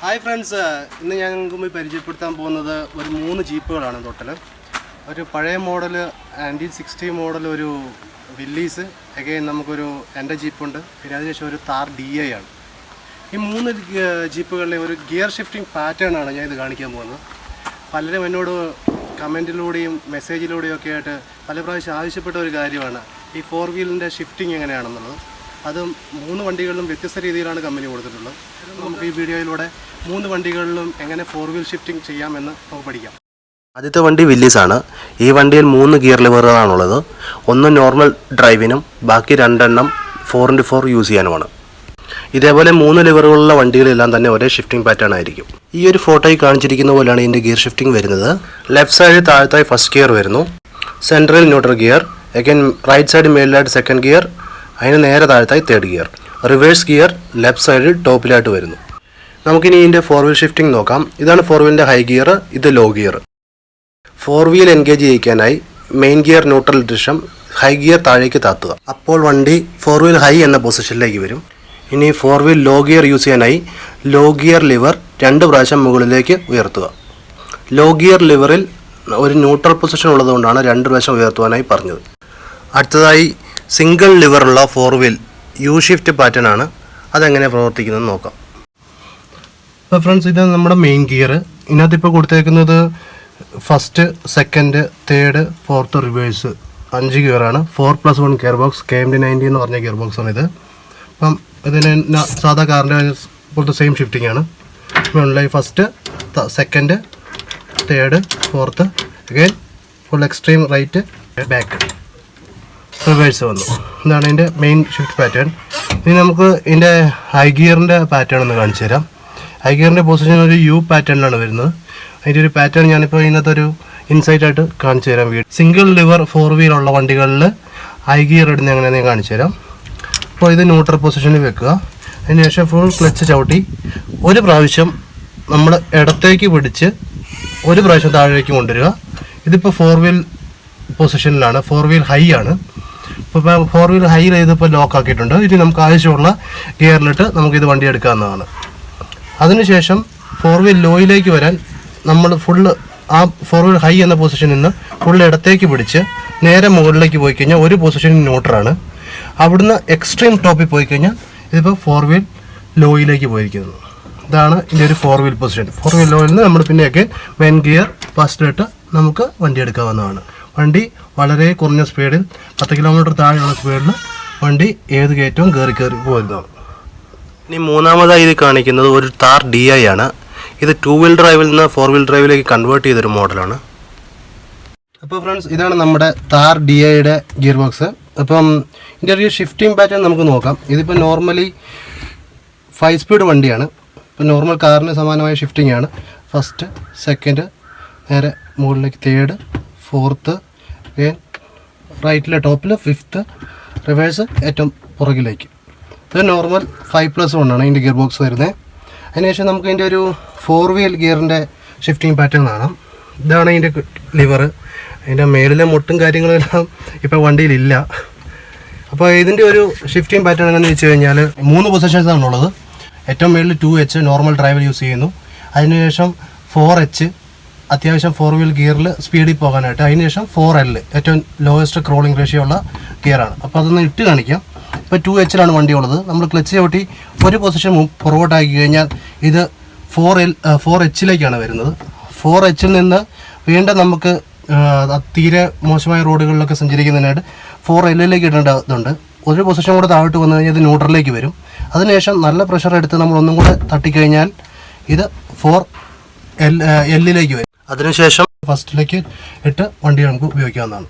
Hi friends, ഇന്ന് ഞാൻ നിങ്ങൾക്ക് പരിചയപ്പെടുത്താൻ പോകുന്നത് ഒരു 3 ജീപ്പുകളാണ് ടോട്ടൽ. ഒരു പഴയ മോഡൽ 1960 മോഡൽ ഒരു വില്ലീസ്, അഗൈൻ നമുക്കൊരു എൻ്റെ ജീപ്പുണ്ട്, പിന്നെ അതിനുശേഷം ഒരു താർ DI ആണ്. ഈ 3 ജീപ്പുകളിലെ ഒരു ഗിയർ ഷിഫ്റ്റിംഗ് പാറ്റേൺ ആണ് ഞാൻ ഇത് കാണിക്കാൻ പോകുന്നത്. പലരും എന്നോട് കമൻറ്റിലൂടെയും മെസ്സേജിലൂടെയും ഒക്കെ ആയിട്ട് പല പ്രാവശ്യം ആവശ്യപ്പെട്ട ഒരു കാര്യമാണ് ഈ 4 വീലിൻ്റെ ഷിഫ്റ്റിംഗ് എങ്ങനെയാണെന്നുള്ളത്. അതും 3 വണ്ടികളിലും വ്യത്യസ്ത രീതിയിലാണ് കമ്പനി കൊടുത്തിട്ടുള്ളത്. നമുക്ക് ഈ വീഡിയോയിലൂടെ 3 വണ്ടികളിലും എങ്ങനെ 4 വീൽ ഷിഫ്റ്റിംഗ് ചെയ്യാമെന്ന് നമുക്ക് പഠിക്കാം. ആദ്യത്തെ വണ്ടി വില്ലീസ് ആണ്. ഈ വണ്ടിയിൽ 3 ഗിയർ ലിവറുകളാണുള്ളത്. ഒന്ന് നോർമൽ ഡ്രൈവിനും ബാക്കി 2 എണ്ണം 4x4 യൂസ് ചെയ്യാനുമാണ്. ഇതേപോലെ 3 ലിവറുകളുള്ള വണ്ടികളെല്ലാം തന്നെ ഒരേ ഷിഫ്റ്റിംഗ് പാറ്റേൺ ആയിരിക്കും. ഈ ഒരു ഫോട്ടോയിൽ കാണിച്ചിരിക്കുന്ന പോലെയാണ് ഇതിൻ്റെ ഗിയർ ഷിഫ്റ്റിംഗ് വരുന്നത്. ലെഫ്റ്റ് സൈഡിൽ താഴത്തായി ഫസ്റ്റ് ഗിയർ വരുന്നു, central neutral gear, again right side മേലിലായിട്ട് സെക്കൻഡ് ഗിയർ, അതിന് നേരെ താഴത്തായി third gear, reverse gear left സൈഡിൽ ടോപ്പിലായിട്ട് വരുന്നു. നമുക്കിനി ഇതിൻ്റെ 4 വീൽ ഷിഫ്റ്റിംഗ് നോക്കാം. ഇതാണ് 4 വീലിൻ്റെ ഹൈ ഗിയർ, ഇത് ലോ ഗിയർ. 4 വീൽ എൻഗേജ് ചെയ്യിക്കാനായി മെയിൻ ഗിയർ ന്യൂട്രൽ ഇട്ടിഷം ഹൈ ഗിയർ താഴേക്ക് താത്തുക. അപ്പോൾ വണ്ടി 4 വീൽ ഹൈ എന്ന പൊസിഷനിലേക്ക് വരും. ഇനി 4 വീൽ ലോ ഗിയർ യൂസ് ചെയ്യാനായി ലോ ഗിയർ ലിവർ 2 പ്രാവശ്യം മുകളിലേക്ക് ഉയർത്തുക. ലോ ഗിയർ ലിവറിൽ ഒരു ന്യൂട്രൽ പൊസിഷൻ ഉള്ളതുകൊണ്ടാണ് 2 പ്രാവശ്യം ഉയർത്തുവാനായി പറഞ്ഞത്. അടുത്തതായി സിംഗിൾ ലിവറുള്ള 4 വീൽ യു ഷിഫ്റ്റ് പാറ്റേൺ ആണ്. അതെങ്ങനെ പ്രവർത്തിക്കുന്നത് നോക്കാം. അപ്പോൾ ഫ്രണ്ട്സ്, ഇത് നമ്മുടെ മെയിൻ ഗിയർ. ഇതിനകത്ത് ഇപ്പോൾ കൊടുത്തേക്കുന്നത് first, second, third, fourth, reverse 5 ഗിയറാണ്. 4+1 gear box, KMD90 എന്ന് പറഞ്ഞ ഗിയർ ബോക്സാണ് ഇത്. അപ്പം ഇതിന് സാധാ കാറിൻ്റെ പോലത്തെ സെയിം ഷിഫ്റ്റിംഗ് ആണ്. മുകളിലായി first, second, third, fourth, again full extreme right, back, reverse വന്നു. ഇതാണ് ഇതിൻ്റെ മെയിൻ ഷിഫ്റ്റ് പാറ്റേൺ. ഇനി നമുക്ക് ഇതിൻ്റെ ഹൈ ഗിയറിൻ്റെ പാറ്റേൺ ഒന്ന് കാണിച്ചു തരാം. ഹൈ ഗിയറിൻ്റെ പൊസിഷൻ ഒരു യു പാറ്റേണിലാണ് വരുന്നത്. അതിൻ്റെ ഒരു പാറ്റേൺ ഞാനിപ്പോൾ ഇതിനകത്തൊരു ഇൻസൈറ്റ് ആയിട്ട് കാണിച്ചു തരാം. സിംഗിൾ ലിവർ 4 വീലുള്ള വണ്ടികളിൽ ഹൈ ഗിയർ ഇടുന്ന എങ്ങനെയാണെന്ന് ഞാൻ കാണിച്ചു തരാം. അപ്പോൾ ഇത് ന്യൂട്രൽ പൊസിഷനിൽ വെക്കുക. അതിനുശേഷം ഫുൾ ക്ലച്ച് ചവിട്ടി ഒരു പ്രാവശ്യം നമ്മൾ ഇടത്തേക്ക് പിടിച്ച് ഒരു പ്രാവശ്യം താഴേക്ക് കൊണ്ടുവരിക. ഇതിപ്പോൾ 4 വീൽ പൊസിഷനിലാണ്, 4 വീൽ ഹൈ ആണ്. ഇപ്പോൾ 4 വീൽ ഹൈ ചെയ്തിപ്പോൾ ലോക്ക് ആക്കിയിട്ടുണ്ട്. ഇനി നമുക്ക് ആവശ്യമുള്ള ഗിയറിലിട്ട് നമുക്കിത് വണ്ടി എടുക്കാവുന്നതാണ്. അതിനുശേഷം 4 വീൽ ലോയിലേക്ക് വരാൻ നമ്മൾ ഫുള്ള് ആ 4 വീൽ ഹൈ എന്ന പൊസിഷനിൽ നിന്ന് ഫുള്ള് ഇടത്തേക്ക് പിടിച്ച് നേരെ മുകളിലേക്ക് പോയി കഴിഞ്ഞാൽ ഒരു പൊസിഷൻ ന്യൂട്രലാണ്. അവിടുന്ന് എക്സ്ട്രീം ടോപ്പിൽ പോയി കഴിഞ്ഞാൽ ഇതിപ്പോൾ 4 വീൽ ലോയിലേക്ക് പോയിരിക്കുന്നത്. ഇതാണ് ഇതിൻ്റെ ഒരു 4 വീൽ പൊസിഷൻ. 4 വീൽ ലോയിൽ നിന്ന് നമ്മൾ പിന്നെയൊക്കെ മെയിൻ ഗിയർ ഫസ്റ്റിലിട്ട് നമുക്ക് വണ്ടി എടുക്കാവുന്നതാണ്. വണ്ടി വളരെ കുറഞ്ഞ സ്പീഡിൽ 10 കിലോമീറ്റർ താഴെയുള്ള സ്പീഡിൽ വണ്ടി ഏത് കയറ്റവും കയറി പോകുന്നതാണ്. ഇനി മൂന്നാമതായി ഇത് കാണിക്കുന്നത് ഒരു താർ DI ആണ്. ഇത് 2 വീൽ ഡ്രൈവിൽ നിന്ന് 4 വീൽ ഡ്രൈവിലേക്ക് കൺവേർട്ട് ചെയ്തൊരു മോഡലാണ്. അപ്പോൾ ഫ്രണ്ട്സ്, ഇതാണ് നമ്മുടെ താർ DIയുടെ ഗിയർ ബോക്സ്. അപ്പം ഇതിൻ്റെ ഒരു ഷിഫ്റ്റിംഗ് പാറ്റേൺ നമുക്ക് നോക്കാം. ഇതിപ്പോൾ നോർമലി 5 സ്പീഡ് വണ്ടിയാണ്. ഇപ്പോൾ നോർമൽ കാറിന് സമാനമായ ഷിഫ്റ്റിംഗ് ആണ്. ഫസ്റ്റ്, സെക്കൻഡ്, നേരെ മുകളിലേക്ക് തേർഡ്, ഫോർത്ത്, റൈറ്റിലെ ടോപ്പിൽ ഫിഫ്ത്ത്, റിവേഴ്സ് ഏറ്റവും പുറകിലേക്ക്. ഇത് നോർമൽ 5+1 ആണ് ഇതിൻ്റെ ഗിയർ ബോക്സ് വരുന്നത്. അതിനുശേഷം നമുക്ക് ഇതിൻ്റെ ഒരു 4 വീൽ ഗിയറിൻ്റെ ഷിഫ്റ്റിംഗ് പാറ്റേൺ കാണാം. ഇതാണ് ഇതിൻ്റെ ലിവർ. അതിൻ്റെ മേലിലെ മുട്ടും കാര്യങ്ങളെല്ലാം ഇപ്പോൾ വണ്ടിയിലില്ല. അപ്പോൾ ഇതിൻ്റെ ഒരു ഷിഫ്റ്റിംഗ് പാറ്റേൺ എങ്ങനെയെന്ന് വെച്ച് കഴിഞ്ഞാൽ 3 പൊസിഷൻസ് ആണുള്ളത്. ഏറ്റവും മേളിൽ 2H നോർമൽ ഡ്രൈവിൽ യൂസ് ചെയ്യുന്നു. അതിനുശേഷം 4H അത്യാവശ്യം 4 വീൽ ഗിയറിൽ സ്പീഡിൽ പോകാനായിട്ട്. അതിനുശേഷം 4L ഏറ്റവും ലോവസ്റ്റ് ക്രോളിംഗ് റേഷ്യോ ഉള്ള ഗിയറാണ്. അപ്പോൾ അതൊന്ന് ഇട്ട് കാണിക്കാം. ഇപ്പോൾ 2Hലാണ് വണ്ടി ഉള്ളത്. നമ്മൾ ക്ലച്ച് ചവിട്ടി ഒരു പൊസിഷൻ പുറകോട്ടാക്കി കഴിഞ്ഞാൽ ഇത് 4Hലേക്കാണ് വരുന്നത്. 4Hൽ നിന്ന് വീണ്ടും നമുക്ക് തീരെ മോശമായ റോഡുകളിലൊക്കെ സഞ്ചരിക്കുന്നതിനായിട്ട് 4Lലേക്ക് ഇടേണ്ടതുണ്ട്. ഒരു പൊസിഷൻ കൂടെ താഴോട്ട് വന്നു കഴിഞ്ഞാൽ ഇത് ന്യൂട്രലിലേക്ക് വരും. അതിനുശേഷം നല്ല പ്രഷർ എടുത്ത് നമ്മൾ ഒന്നും കൂടെ തട്ടിക്കഴിഞ്ഞാൽ ഇത് 4Lലേക്ക് വരും. അതിനുശേഷം ഫസ്റ്റിലേക്ക് ഇട്ട് വണ്ടി നമുക്ക് ഉപയോഗിക്കാവുന്നതാണ്.